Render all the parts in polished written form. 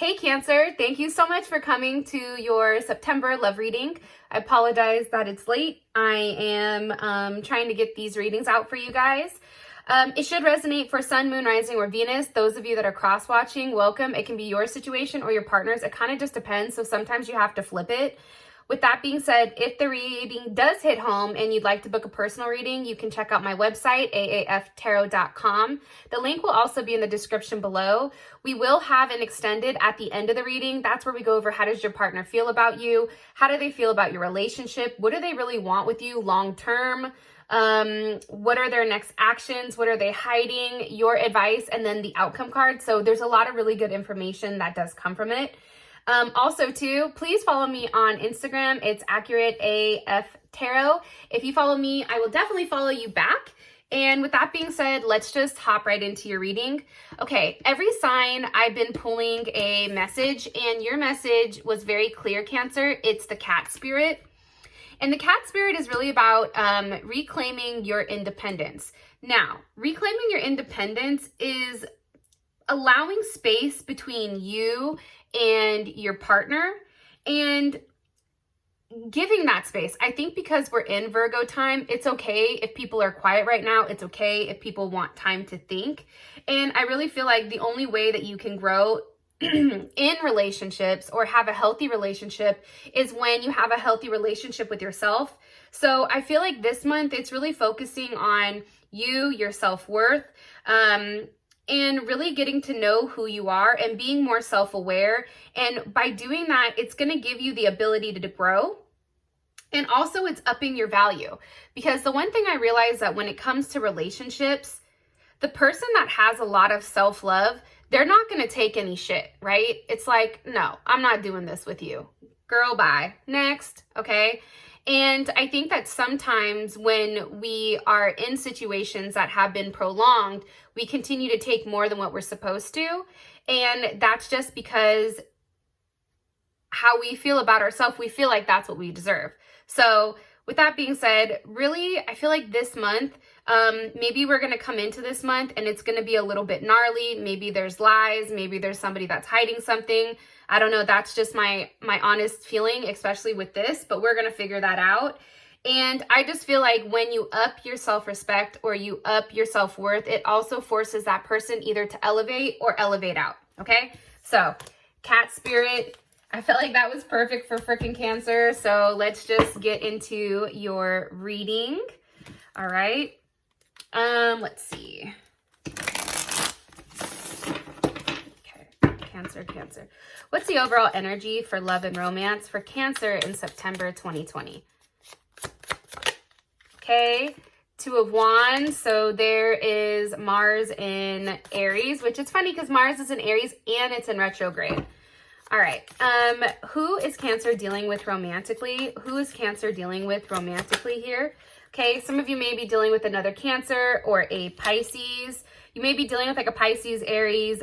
Hey Cancer, thank you so much for coming to your September love reading. I apologize that it's late. I am trying to get these readings out for you guys. It should resonate for Sun, Moon, Rising, or Venus. Those of you that are cross-watching, welcome. It can be your situation or your partner's. It kind of just depends, so sometimes you have to flip it. With that being said, if the reading does hit home and you'd like to book a personal reading, you can check out my website, aaftarot.com. The link will also be in the description below. We will have an extended at the end of the reading. That's where we go over how does your partner feel about you? How do they feel about your relationship? What do they really want with you long term? What are their next actions? What are they hiding? Your advice, and then the outcome card. So there's a lot of really good information that does come from it. Also too, please follow me on Instagram. It's AccurateAFTarot. If you follow me, I will definitely follow you back. And with that being said, let's just hop right into your reading. Okay, every sign I've been pulling a message, and your message was very clear, Cancer. It's the cat spirit. And the cat spirit is really about reclaiming your independence. Now, reclaiming your independence is allowing space between you and your partner and giving that space. I think because we're in Virgo time, it's okay if people are quiet right now. It's okay if people want time to think. And I really feel like the only way that you can grow in relationships or have a healthy relationship is when you have a healthy relationship with yourself. So I feel like this month it's really focusing on you, your self-worth, and really getting to know who you are and being more self-aware. And by doing that, it's going to give you the ability to grow. And also it's upping your value. Because the one thing I realize that when it comes to relationships, the person that has a lot of self-love, they're not going to take any shit, right? It's like, no, I'm not doing this with you. Girl, bye. Next, okay? And I think that sometimes when we are in situations that have been prolonged, we continue to take more than what we're supposed to. And that's just because how we feel about ourselves, we feel like that's what we deserve. So with that being said, really, I feel like this month, maybe we're going to come into this month and it's going to be a little bit gnarly. Maybe there's lies. Maybe there's somebody that's hiding something. I don't know. That's just my honest feeling, especially with this, but we're going to figure that out. And I just feel like when you up your self-respect or you up your self-worth, it also forces that person either to elevate or elevate out. Okay. So cat spirit, I felt like that was perfect for freaking Cancer. So let's just get into your reading. All right. Let's see. Okay. Cancer. What's the overall energy for love and romance for Cancer in September 2020? Okay. Two of Wands. So there is Mars in Aries, which is funny because Mars is in Aries and it's in retrograde. All right. Who is Cancer dealing with romantically? Who is Cancer dealing with romantically here? Okay. Some of you may be dealing with another Cancer or a Pisces. You may be dealing with like a Pisces, Aries,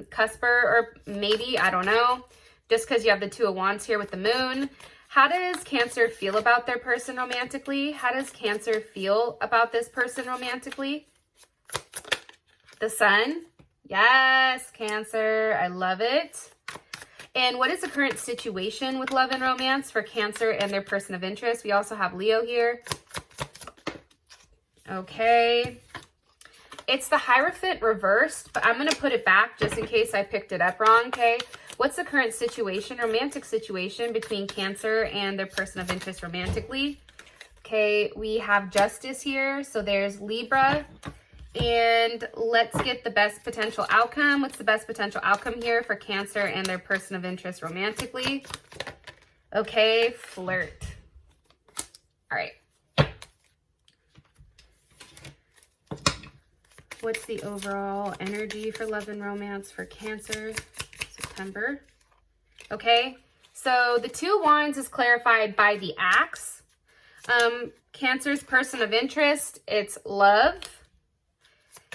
cusper, or maybe, I don't know, just because you have the Two of Wands here with the moon. How does Cancer feel about their person romantically? How does Cancer feel about this person romantically? The Sun. Yes, Cancer. I love it. And what is the current situation with love and romance for Cancer and their person of interest? We also have Leo here. Okay. It's the Hierophant reversed, but I'm going to put it back just in case I picked it up wrong, okay? What's the current situation, romantic situation between Cancer and their person of interest romantically? Okay, we have Justice here. So there's Libra. And let's get the best potential outcome. What's the best potential outcome here for Cancer and their person of interest romantically? Okay, Flirt. All right. What's the overall energy for love and romance for Cancer, September? Okay, so the Two of Wands is clarified by the Axe. Cancer's person of interest, it's love.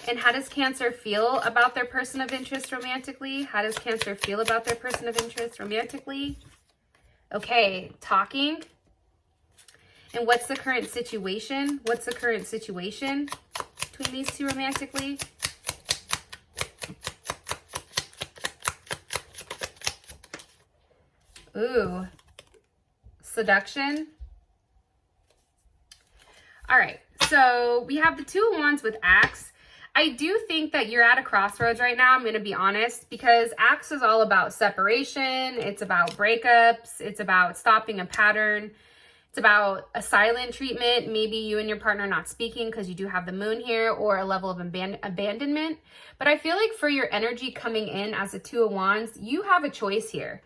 And how does Cancer feel about their person of interest romantically? How does Cancer feel about their person of interest romantically? Okay, talking. And what's the current situation? What's the current situation between these two romantically? Ooh, seduction. All right, so we have the Two of Wands with Axe. I do think that you're at a crossroads right now, I'm going to be honest, because Axe is all about separation. It's about breakups. It's about stopping a pattern. It's about a silent treatment. Maybe you and your partner not speaking because you do have the moon here, or a level of abandonment. But I feel like for your energy coming in as a Two of Wands, you have a choice here.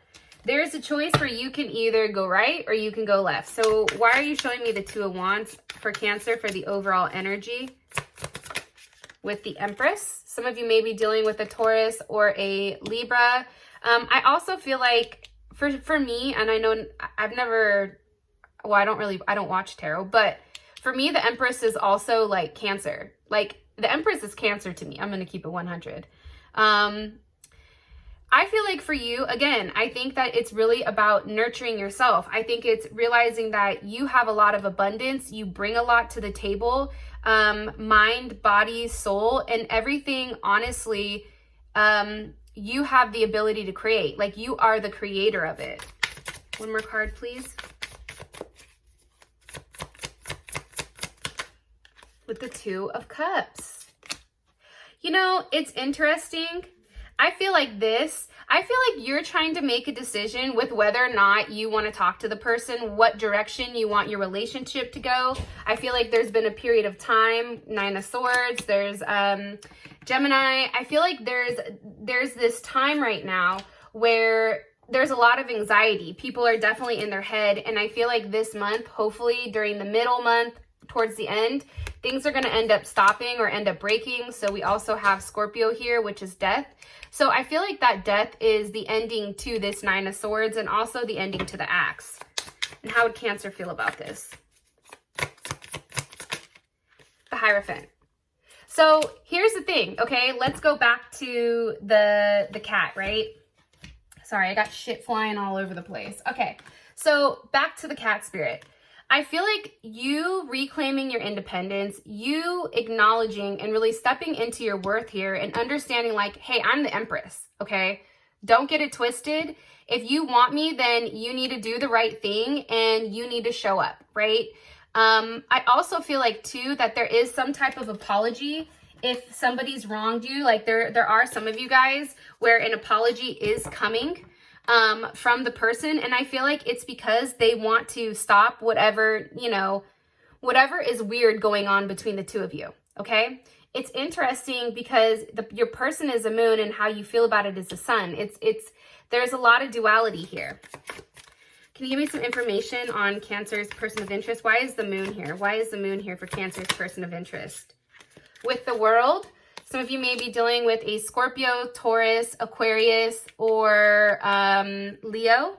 There's a choice where you can either go right or you can go left. So why are you showing me the Two of Wands for Cancer for the overall energy with the Empress? Some of you may be dealing with a Taurus or a Libra. I also feel like for me, and I know I've never, well, I don't watch tarot, but for me, the Empress is also like Cancer. Like the Empress is Cancer to me. I'm going to keep it 100. I feel like for you, again, I think that it's really about nurturing yourself. I think it's realizing that you have a lot of abundance. You bring a lot to the table, mind, body, soul, and everything. Honestly, you have the ability to create. Like you are the creator of it. One more card, please. With the Two of Cups. You know, it's interesting. I feel like you're trying to make a decision with whether or not you want to talk to the person, what direction you want your relationship to go. I feel like there's been a period of time, Nine of Swords, there's Gemini. I feel like there's this time right now where there's a lot of anxiety. People are definitely in their head. And I feel like this month, hopefully during the middle month, towards the end, things are going to end up stopping or end up breaking. So we also have Scorpio here, which is death. So I feel like that death is the ending to this Nine of Swords and also the ending to the Axe. And how would Cancer feel about this? The Hierophant. So here's the thing, okay? Let's go back to the cat, right? Sorry, I got shit flying all over the place. Okay, so back to the cat spirit. I feel like you reclaiming your independence, you acknowledging and really stepping into your worth here and understanding like, hey, I'm the Empress, okay? Don't get it twisted. If you want me, then you need to do the right thing and you need to show up, right? I also feel like too that there is some type of apology if somebody's wronged you. Like there are some of you guys where an apology is coming from the person. And I feel like it's because they want to stop whatever, you know, whatever is weird going on between the two of you. Okay. It's interesting because your person is a moon and how you feel about it is the sun. There's a lot of duality here. Can you give me some information on Cancer's person of interest? Why is the moon here? Why is the moon here for Cancer's person of interest? With the World, some of you may be dealing with a Scorpio, Taurus, Aquarius, or Leo.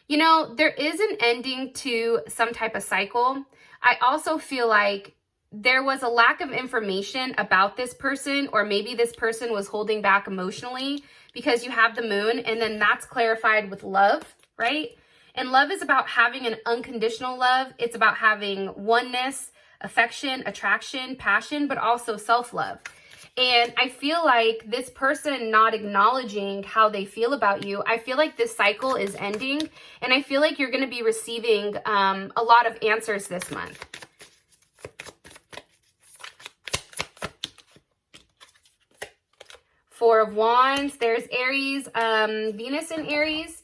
You know, there is an ending to some type of cycle. I also feel like there was a lack of information about this person, or maybe this person was holding back emotionally because you have the moon, and then that's clarified with love, right? And love is about having an unconditional love. It's about having oneness, affection, attraction, passion, but also self-love. And I feel like this person not acknowledging how they feel about you, I feel like this cycle is ending. And I feel like you're going to be receiving a lot of answers this month. Four of Wands, there's Aries, Venus in Aries.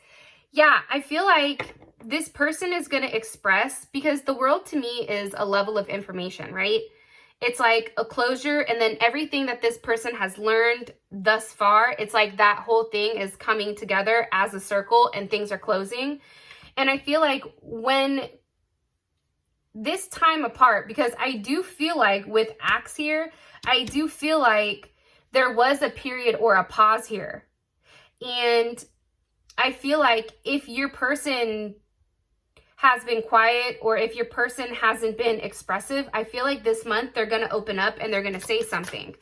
Yeah, I feel like this person is going to express, because the World to me is a level of information, right? It's like a closure, and then everything that this person has learned thus far, it's like that whole thing is coming together as a circle and things are closing. And I feel like when this time apart, because I do feel like with Axe here, I do feel like there was a period or a pause here. And I feel like if your person has been quiet, or if your person hasn't been expressive, I feel like this month they're going to open up and they're going to say something.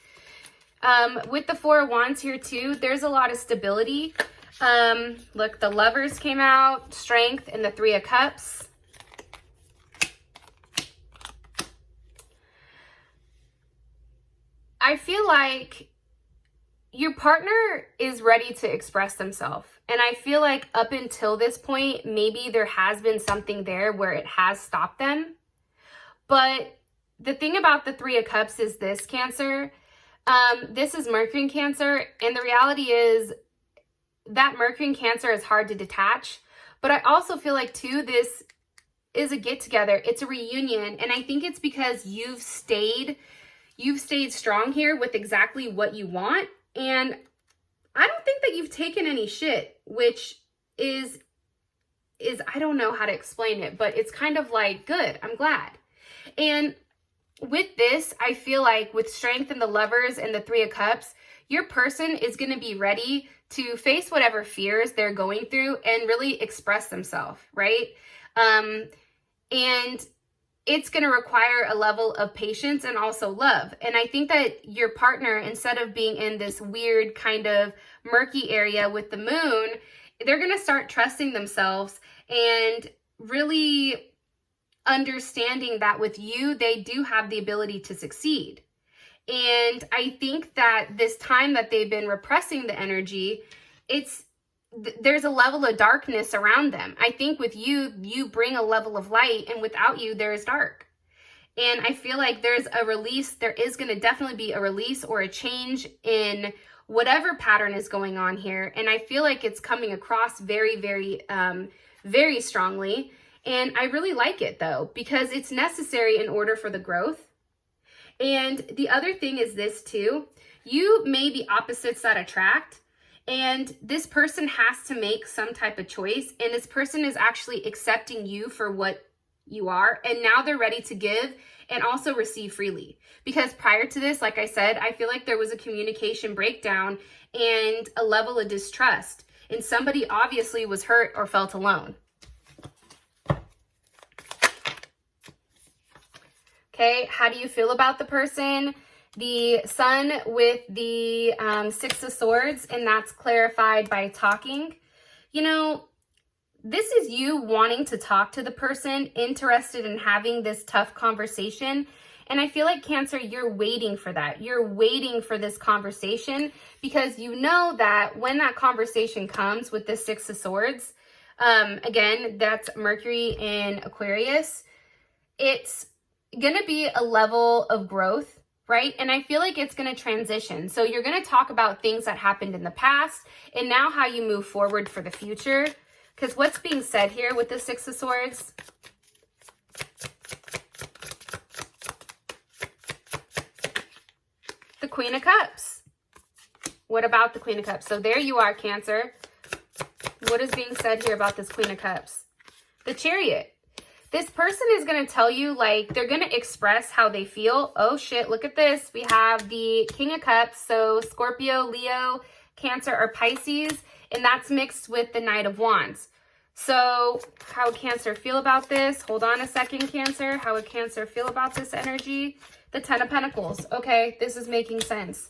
With the Four of Wands here too, there's a lot of stability. Look, the Lovers came out, Strength, and the Three of Cups. I feel like your partner is ready to express themselves. And I feel like up until this point, maybe there has been something there where it has stopped them. But the thing about the Three of Cups is this, Cancer. This is Mercury in Cancer. And the reality is that Mercury in Cancer is hard to detach. But I also feel like, too, this is a get-together. It's a reunion. And I think it's because you've stayed strong here with exactly what you want. And I don't think that you've taken any shit, which is I don't know how to explain it, but it's kind of like, good, I'm glad. And with this, I feel like with Strength and the Lovers and the Three of Cups, your person is going to be ready to face whatever fears they're going through and really express themselves, right? And it's going to require a level of patience and also love. And I think that your partner, instead of being in this weird kind of murky area with the moon, they're going to start trusting themselves and really understanding that with you, they do have the ability to succeed. And I think that this time that they've been repressing the energy, there's a level of darkness around them. I think with you, you bring a level of light, and without you, there is dark. And I feel like there's a release. There is going to definitely be a release or a change in whatever pattern is going on here. And I feel like it's coming across very, very, very strongly. And I really like it, though, because it's necessary in order for the growth. And the other thing is this, too. You may be opposites that attract. And this person has to make some type of choice. And this person is actually accepting you for what you are. And now they're ready to give and also receive freely. Because prior to this, like I said, I feel like there was a communication breakdown and a level of distrust. And somebody obviously was hurt or felt alone. Okay, how do you feel about the person? The Sun with the Six of Swords, and that's clarified by talking. You know, this is you wanting to talk to the person, interested in having this tough conversation. And I feel like, Cancer, you're waiting for that. You're waiting for this conversation because you know that when that conversation comes with the Six of Swords, again, that's Mercury in Aquarius, it's going to be a level of growth. Right? And I feel like it's going to transition. So you're going to talk about things that happened in the past and now how you move forward for the future. Because what's being said here with the Six of Swords? The Queen of Cups. What about the Queen of Cups? So there you are, Cancer. What is being said here about this Queen of Cups? The Chariot. This person is going to tell you, like, they're going to express how they feel. Oh, shit, look at this. We have the King of Cups. So Scorpio, Leo, Cancer, or Pisces. And that's mixed with the Knight of Wands. So how would Cancer feel about this? Hold on a second, Cancer. How would Cancer feel about this energy? The Ten of Pentacles. Okay, this is making sense.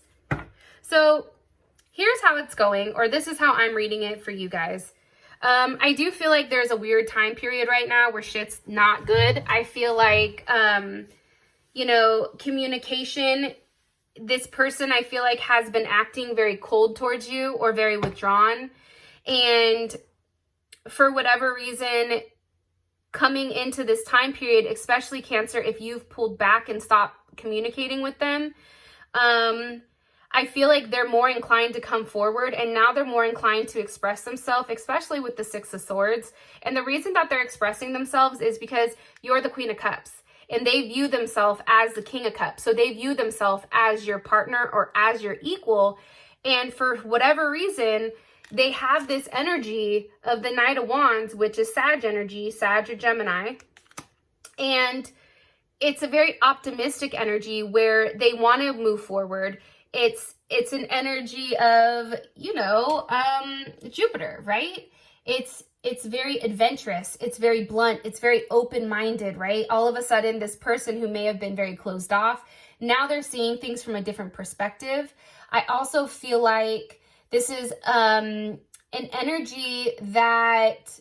So here's how it's going, or this is how I'm reading it for you guys. I do feel like there's a weird time period right now where shit's not good. I feel like, you know, communication, this person I feel like has been acting very cold towards you or very withdrawn. And for whatever reason, coming into this time period, especially Cancer, if you've pulled back and stopped communicating with them, I feel like they're more inclined to come forward, and now they're more inclined to express themselves, especially with the Six of Swords. And the reason that they're expressing themselves is because you're the Queen of Cups, and they view themselves as the King of Cups. So they view themselves as your partner or as your equal. And for whatever reason, they have this energy of the Knight of Wands, which is Sag energy, Sag or Gemini. And it's a very optimistic energy where they want to move forward. It's an energy of, you know, Jupiter, right? It's very adventurous. It's very blunt. It's very open-minded, right? All of a sudden, this person who may have been very closed off, now they're seeing things from a different perspective. I also feel like this is an energy that,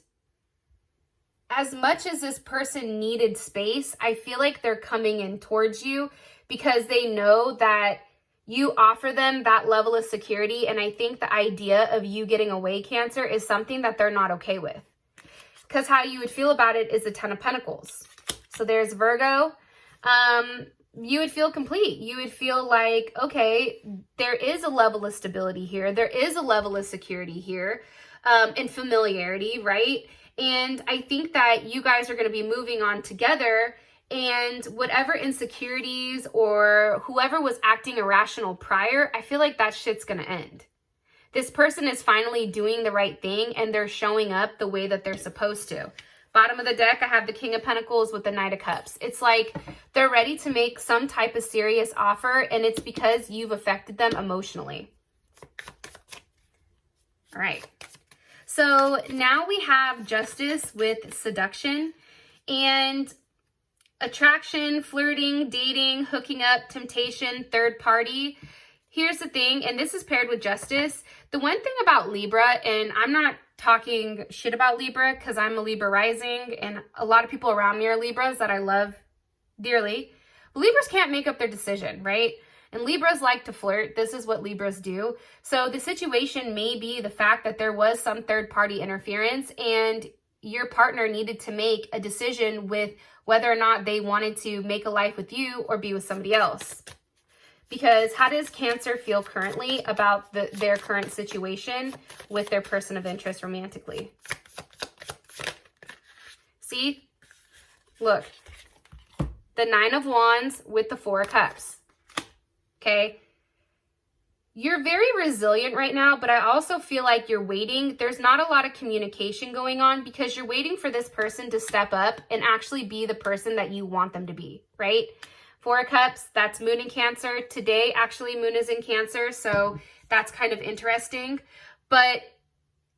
as much as this person needed space, I feel like they're coming in towards you because they know that you offer them that level of security. And I think the idea of you getting away, Cancer, is something that they're not okay with. Because how you would feel about it is the 10 of Pentacles. So there's Virgo. You would feel complete. You would feel like, okay, there is a level of stability here. There is a level of security here, and familiarity, right? And I think that you guys are going to be moving on together, and whatever insecurities or whoever was acting irrational prior, I feel like that shit's going to end. This person is finally doing the right thing, and they're showing up the way that they're supposed to. Bottom of the deck, I have the King of Pentacles with the Knight of Cups. It's like they're ready to make some type of serious offer, and it's because you've affected them emotionally. All right. So now we have Justice with seduction and attraction, flirting, dating, hooking up, temptation, third party. Here's the thing, and this is paired with Justice. The one thing about Libra, and I'm not talking shit about Libra because I'm a Libra rising and a lot of people around me are Libras that I love dearly. But Libras can't make up their decision, right? And Libras like to flirt. This is what Libras do. So the situation may be the fact that there was some third party interference and your partner needed to make a decision with whether or not they wanted to make a life with you or be with somebody else. Because how does Cancer feel currently about their current situation with their person of interest romantically? See? Look. The 9 of Wands with the 4 of Cups. Okay? You're very resilient right now, but I also feel like you're waiting. There's not a lot of communication going on because you're waiting for this person to step up and actually be the person that you want them to be, right? 4 of Cups, that's Moon in Cancer. Today, actually, Moon is in Cancer, so that's kind of interesting. But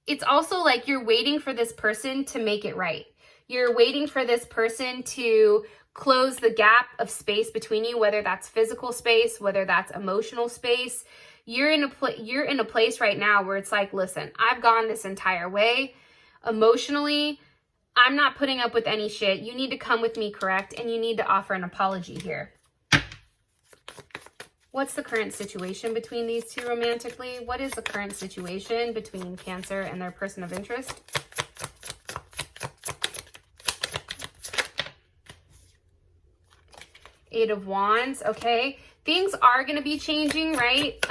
it's also like you're waiting for this person to make it right. You're waiting for this person to close the gap of space between you, whether that's physical space, whether that's emotional space. You're in a place right now where it's like, listen, I've gone this entire way. Emotionally, I'm not putting up with any shit. You need to come with me, correct? And you need to offer an apology here. What's the current situation between these two romantically? What is the current situation between Cancer and their person of interest? Eight of Wands, okay. Things are going to be changing, right?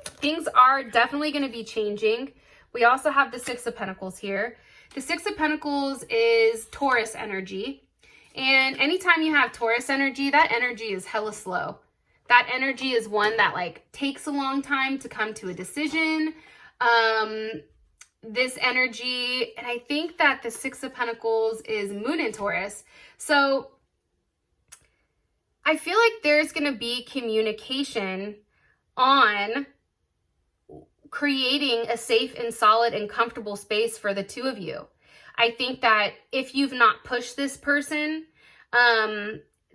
Things are definitely going to be changing. We also have the 6 of Pentacles here. The 6 of Pentacles is Taurus energy. And anytime you have Taurus energy, that energy is hella slow. That energy is one that like takes a long time to come to a decision. This energy, and I think that the 6 of Pentacles is Moon in Taurus. So I feel like there's going to be communication on creating a safe and solid and comfortable space for the two of you. I think that if you've not pushed this person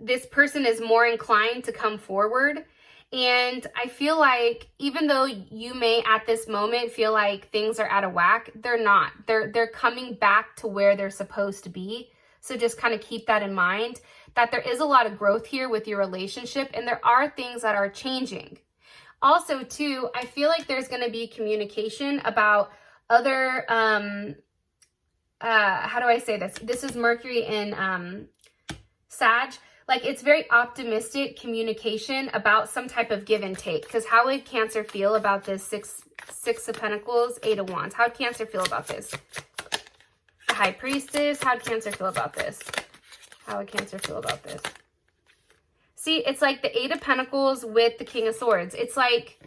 is more inclined to come forward. And I feel like even though you may at this moment feel like things are out of whack, they're not. They're coming back to where they're supposed to be. So just kind of keep that in mind, that there is a lot of growth here with your relationship and there are things that are changing. Also, too, I feel like there's going to be communication about other, how do I say this? This is Mercury in Sag. Like, it's very optimistic communication about some type of give and take. Because how would Cancer feel about this six of Pentacles, 8 of Wands? How would Cancer feel about this? The High Priestess, how would Cancer feel about this? How would Cancer feel about this? See, it's like the 8 of Pentacles with the King of Swords. It's like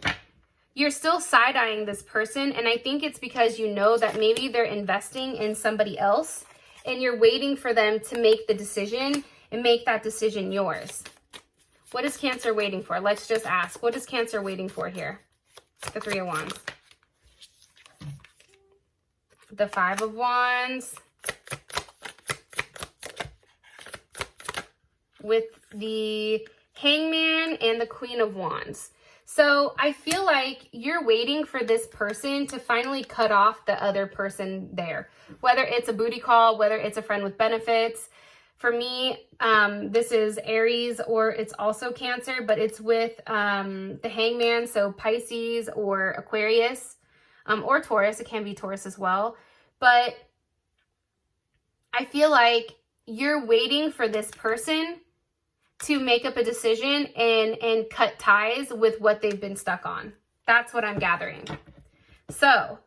you're still side-eyeing this person, and I think it's because you know that maybe they're investing in somebody else, and you're waiting for them to make the decision and make that decision yours. What is Cancer waiting for? Let's just ask. What is Cancer waiting for here? The 3 of Wands. The 5 of Wands. With the Hangman and the Queen of Wands. So I feel like you're waiting for this person to finally cut off the other person there. Whether it's a booty call, whether it's a friend with benefits. For me, this is Aries, or it's also Cancer, but it's with the Hangman, so Pisces or Aquarius, or Taurus. It can be Taurus as well. But I feel like you're waiting for this person to make up a decision and cut ties with what they've been stuck on. That's what I'm gathering. So,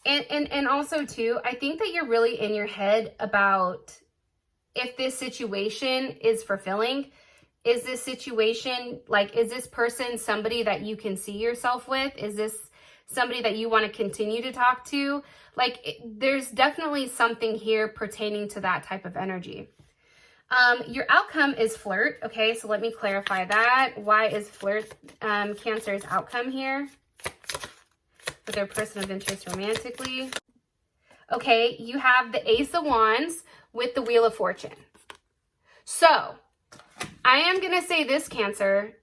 and also too, I think that you're really in your head about if this situation is fulfilling. Is this situation, like, is this person somebody that you can see yourself with? Is this somebody that you want to continue to talk to? Like, there's definitely something here pertaining to that type of energy. Your outcome is flirt. Okay, so let me clarify that. Why is flirt Cancer's outcome here for their person of interest romantically? Okay, you have the Ace of Wands with the Wheel of Fortune. So, I am going to say this, Cancer.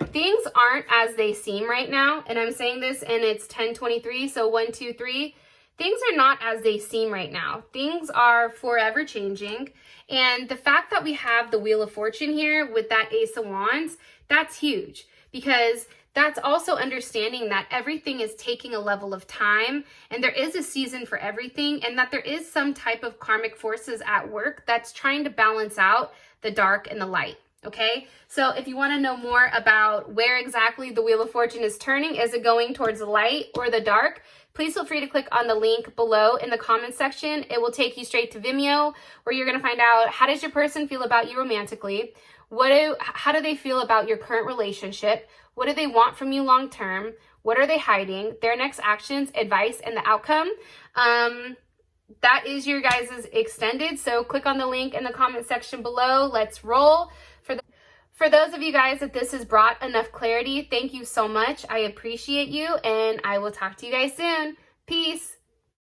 Things aren't as they seem right now. And I'm saying this, and it's 10/23, so 1, 2, 3. Things are not as they seem right now. Things are forever changing. And the fact that we have the Wheel of Fortune here with that Ace of Wands, that's huge, because that's also understanding that everything is taking a level of time, and there is a season for everything, and that there is some type of karmic forces at work that's trying to balance out the dark and the light. Okay, so if you want to know more about where exactly the Wheel of Fortune is turning, is it going towards the light or the dark, please feel free to click on the link below in the comment section. It will take you straight to Vimeo, where you're going to find out, how does your person feel about you romantically? How do they feel about your current relationship? What do they want from you long term? What are they hiding? Their next actions, advice, and the outcome. That is your guys' extended. So click on the link in the comment section below. Let's roll. For those of you guys that this has brought enough clarity, thank you so much. I appreciate you, and I will talk to you guys soon. Peace.